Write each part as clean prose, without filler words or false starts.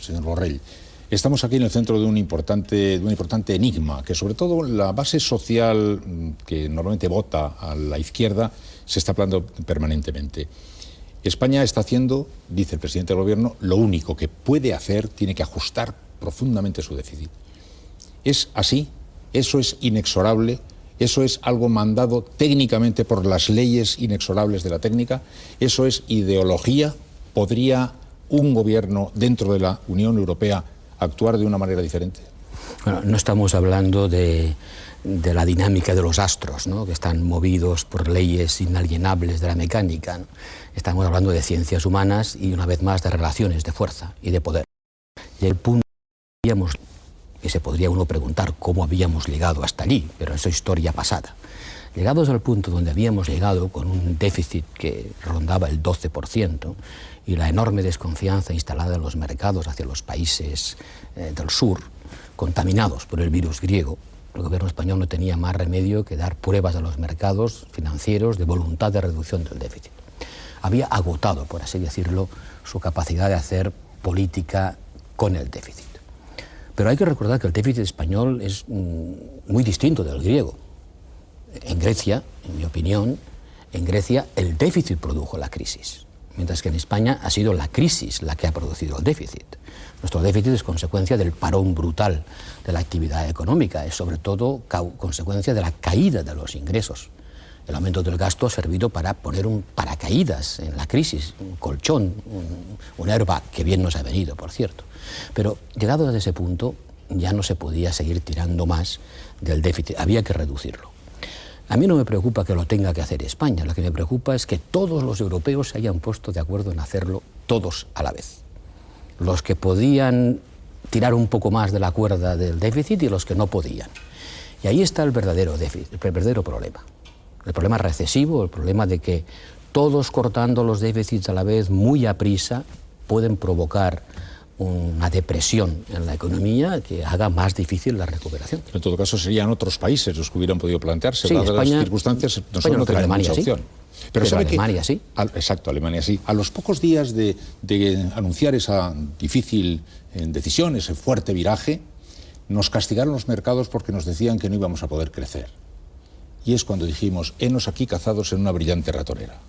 señor Borrell. Estamos aquí en el centro de un importante enigma, que sobre todo la base social que normalmente vota a la izquierda se está hablando permanentemente. España está haciendo, dice el presidente del gobierno, lo único que puede hacer, tiene que ajustar profundamente su déficit. ¿Es así? ¿Eso es inexorable? ¿Eso es algo mandado técnicamente por las leyes inexorables de la técnica? ¿Eso es ideología? ¿Podría un gobierno dentro de la Unión Europea actuar de una manera diferente? Bueno, no estamos hablando de la dinámica de los astros, ¿no?, que están movidos por leyes inalienables de la mecánica, ¿no? Estamos hablando de ciencias humanas y, una vez más, de relaciones de fuerza y de poder. Y el punto que se podría uno preguntar cómo habíamos llegado hasta allí, pero eso es historia pasada. Llegados al punto donde habíamos llegado con un déficit que rondaba el 12% y la enorme desconfianza instalada en los mercados hacia los países del sur, contaminados por el virus griego, el gobierno español no tenía más remedio que dar pruebas a los mercados financieros de voluntad de reducción del déficit. Había agotado, por así decirlo, su capacidad de hacer política con el déficit. Pero hay que recordar que el déficit español es muy distinto del griego. En Grecia, en mi opinión, en Grecia el déficit produjo la crisis, mientras que en España ha sido la crisis la que ha producido el déficit. Nuestro déficit es consecuencia del parón brutal de la actividad económica, es sobre todo consecuencia de la caída de los ingresos. El aumento del gasto ha servido para poner un paracaídas en la crisis, un colchón, un airbag, que bien nos ha venido, por cierto. Pero llegado a ese punto ya no se podía seguir tirando más del déficit, había que reducirlo. A mí no me preocupa que lo tenga que hacer España, lo que me preocupa es que todos los europeos se hayan puesto de acuerdo en hacerlo todos a la vez. Los que podían tirar un poco más de la cuerda del déficit y los que no podían. Y ahí está el verdadero déficit, el verdadero problema. El problema recesivo, el problema de que todos cortando los déficits a la vez muy aprisa pueden provocar una depresión en la economía que haga más difícil la recuperación. En todo caso serían otros países los que hubieran podido plantearse, sí, dadas España, las circunstancias, nosotros España, no tenemos Alemania, mucha opción. Sí. Pero sabe Alemania que, sí. Exacto, Alemania sí. A los pocos días de anunciar esa difícil decisión, ese fuerte viraje, nos castigaron los mercados porque nos decían que no íbamos a poder crecer. Y es cuando dijimos, henos aquí cazados en una brillante ratonera.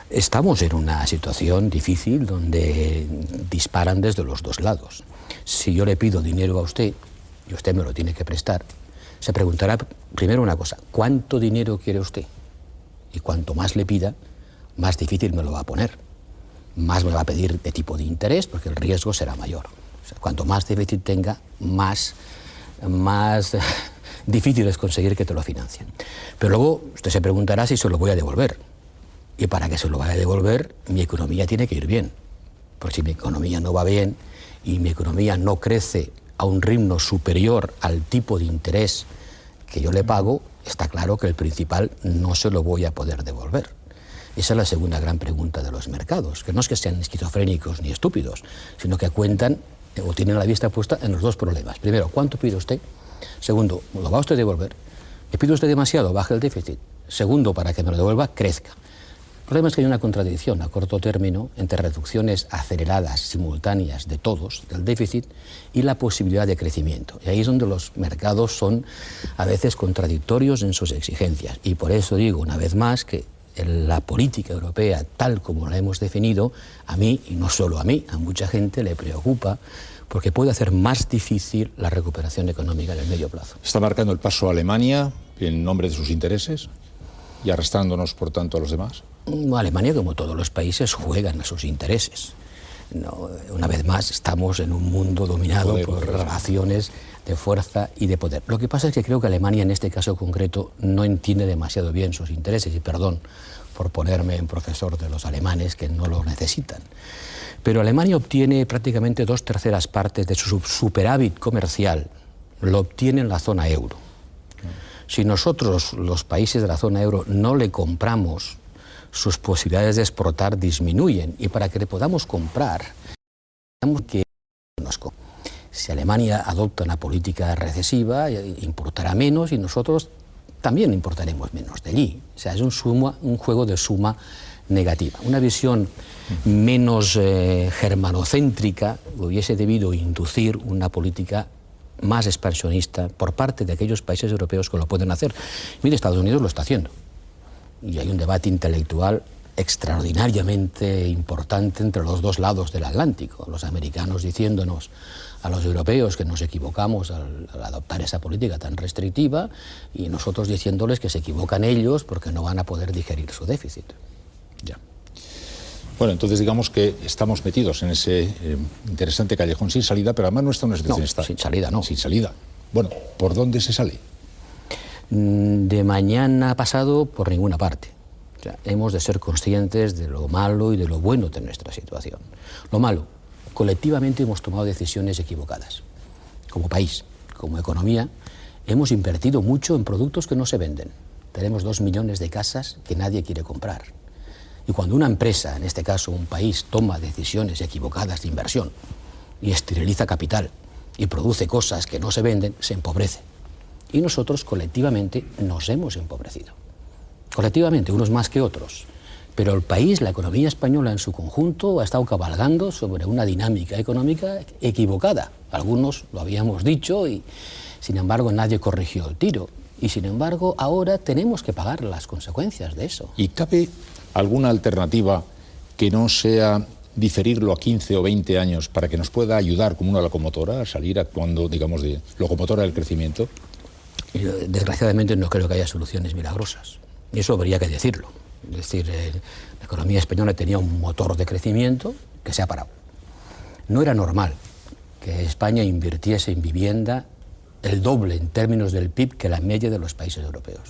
Estamos en una situación difícil donde disparan desde los dos lados. Si yo le pido dinero a usted y usted me lo tiene que prestar, se preguntará primero una cosa: ¿cuánto dinero quiere usted? Y cuanto más le pida, más difícil me lo va a poner. Más me va a pedir de tipo de interés porque el riesgo será mayor. O sea, cuanto más déficit tenga, más difícil es conseguir que te lo financien. Pero luego usted se preguntará si se lo voy a devolver. Y para que se lo vaya a devolver, mi economía tiene que ir bien. Porque si mi economía no va bien y mi economía no crece a un ritmo superior al tipo de interés que yo le pago, está claro que el principal no se lo voy a poder devolver. Esa es la segunda gran pregunta de los mercados, que no es que sean esquizofrénicos ni estúpidos, sino que cuentan o tienen la vista puesta en los dos problemas. Primero, ¿cuánto pide usted? Segundo, ¿lo va usted a devolver? ¿Le pide usted demasiado? Baje el déficit. Segundo, para que me lo devuelva, crezca. El problema es que hay una contradicción a corto término entre reducciones aceleradas, simultáneas de todos, del déficit, y la posibilidad de crecimiento. Y ahí es donde los mercados son a veces contradictorios en sus exigencias. Y por eso digo una vez más que la política europea, tal como la hemos definido, a mí, y no solo a mí, a mucha gente le preocupa, porque puede hacer más difícil la recuperación económica en el medio plazo. ¿Está marcando el paso a Alemania en nombre de sus intereses y arrastrándonos, por tanto, a los demás? Alemania, como todos los países, juegan a sus intereses. No, una vez más, estamos en un mundo dominado por relaciones de fuerza y de poder. Lo que pasa es que creo que Alemania, en este caso concreto, no entiende demasiado bien sus intereses, y perdón por ponerme en profesor de los alemanes que no lo necesitan. Pero Alemania obtiene prácticamente 2/3 partes de su superávit comercial, lo obtiene en la zona euro. Si nosotros, los países de la zona euro, no le compramos, sus posibilidades de exportar disminuyen, y para que le podamos comprar, tenemos que si Alemania adopta una política recesiva, importará menos y nosotros también importaremos menos de allí. O sea, es un juego de suma negativa. Una visión menos germanocéntrica hubiese debido inducir una política más expansionista por parte de aquellos países europeos que lo pueden hacer. Mire, Estados Unidos lo está haciendo. Y hay un debate intelectual extraordinariamente importante entre los dos lados del Atlántico. Los americanos diciéndonos a los europeos que nos equivocamos al adoptar esa política tan restrictiva y nosotros diciéndoles que se equivocan ellos porque no van a poder digerir su déficit. Ya. Bueno, entonces digamos que estamos metidos en ese interesante callejón sin salida, pero además no está en una situación sin salida, no. Sin salida. Bueno, ¿por dónde se sale? De mañana pasado, por ninguna parte. O sea, hemos de ser conscientes de lo malo y de lo bueno de nuestra situación. Lo malo, colectivamente hemos tomado decisiones equivocadas. Como país, como economía, hemos invertido mucho en productos que no se venden. Tenemos 2 millones de casas que nadie quiere comprar. Y cuando una empresa, en este caso un país, toma decisiones equivocadas de inversión y esteriliza capital y produce cosas que no se venden, se empobrece. Y nosotros colectivamente nos hemos empobrecido. Colectivamente, unos más que otros. Pero el país, la economía española en su conjunto, ha estado cabalgando sobre una dinámica económica equivocada. Algunos lo habíamos dicho y, sin embargo, nadie corrigió el tiro. Y, sin embargo, ahora tenemos que pagar las consecuencias de eso. ¿Y cabe alguna alternativa que no sea diferirlo a 15 o 20 años para que nos pueda ayudar como una locomotora a salir actuando, digamos, de locomotora del crecimiento? Desgraciadamente no creo que haya soluciones milagrosas. Y eso habría que decirlo. Es decir, la economía española tenía un motor de crecimiento que se ha parado. No era normal que España invirtiese en vivienda el doble en términos del PIB que la media de los países europeos.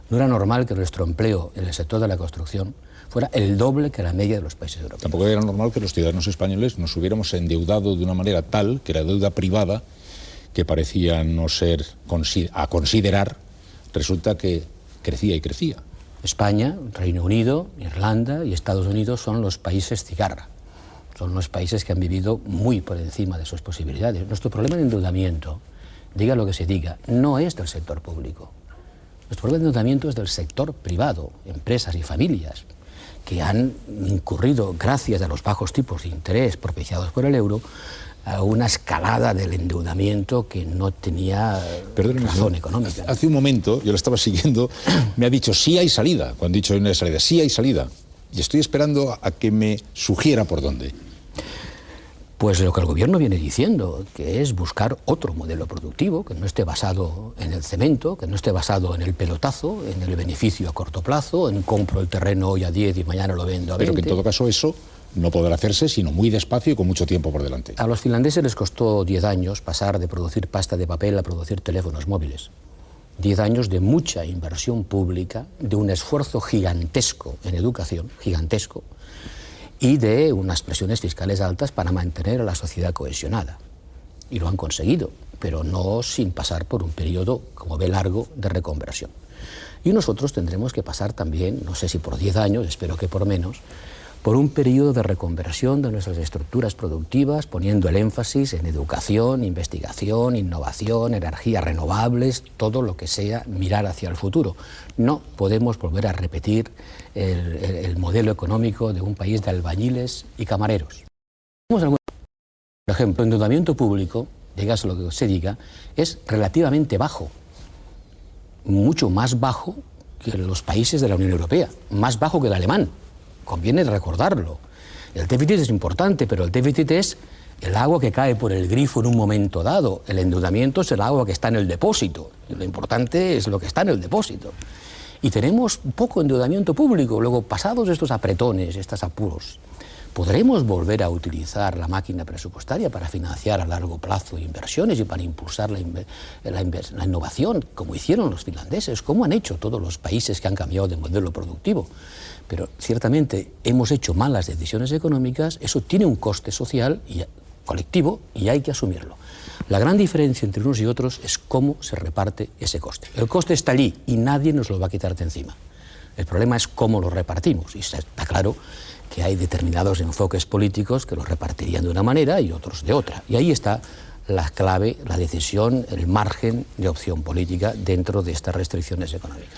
No era normal que nuestro empleo en el sector de la construcción fuera el doble que la media de los países europeos. Tampoco era normal que los ciudadanos españoles nos hubiéramos endeudado de una manera tal que la deuda privada, que parecía no ser a considerar, resulta que crecía y crecía. España, Reino Unido, Irlanda y Estados Unidos son los países cigarra. Son los países que han vivido muy por encima de sus posibilidades. Nuestro problema de endeudamiento, diga lo que se diga, no es del sector público. Nuestro problema de endeudamiento es del sector privado, empresas y familias, que han incurrido, gracias a los bajos tipos de interés propiciados por el euro, a una escalada del endeudamiento que no tenía razón económica. Hace un momento, yo lo estaba siguiendo, me ha dicho sí hay salida, cuando he dicho no hay salida, sí hay salida. Y estoy esperando a que me sugiera por dónde. Pues lo que el gobierno viene diciendo, que es buscar otro modelo productivo, que no esté basado en el cemento, que no esté basado en el pelotazo, en el beneficio a corto plazo, en compro el terreno hoy a 10 y mañana lo vendo a 20. Pero que en todo caso eso no podrá hacerse sino muy despacio y con mucho tiempo por delante. A los finlandeses les costó 10 años pasar de producir pasta de papel a producir teléfonos móviles. 10 años de mucha inversión pública, de un esfuerzo gigantesco en educación, gigantesco, y de unas presiones fiscales altas para mantener a la sociedad cohesionada. Y lo han conseguido, pero no sin pasar por un periodo, como ve, largo de reconversión. Y nosotros tendremos que pasar también, no sé si por 10 años, espero que por menos, por un periodo de reconversión de nuestras estructuras productivas, poniendo el énfasis en educación, investigación, innovación, energías renovables, todo lo que sea mirar hacia el futuro. No podemos volver a repetir el modelo económico de un país de albañiles y camareros. Por ejemplo, el endeudamiento público, dígase lo que se diga, es relativamente bajo, mucho más bajo que los países de la Unión Europea, más bajo que el alemán. Conviene recordarlo. El déficit es importante, pero el déficit es el agua que cae por el grifo en un momento dado. El endeudamiento es el agua que está en el depósito. Lo importante es lo que está en el depósito. Y tenemos poco endeudamiento público. Luego, pasados estos apretones, estos apuros, ¿podremos volver a utilizar la máquina presupuestaria para financiar a largo plazo inversiones y para impulsar la innovación, como hicieron los finlandeses, como han hecho todos los países que han cambiado de modelo productivo? Pero ciertamente hemos hecho malas decisiones económicas, eso tiene un coste social y colectivo y hay que asumirlo. La gran diferencia entre unos y otros es cómo se reparte ese coste. El coste está allí y nadie nos lo va a quitar de encima. El problema es cómo lo repartimos y está claro que hay determinados enfoques políticos que los repartirían de una manera y otros de otra. Y ahí está la clave, la decisión, el margen de opción política dentro de estas restricciones económicas.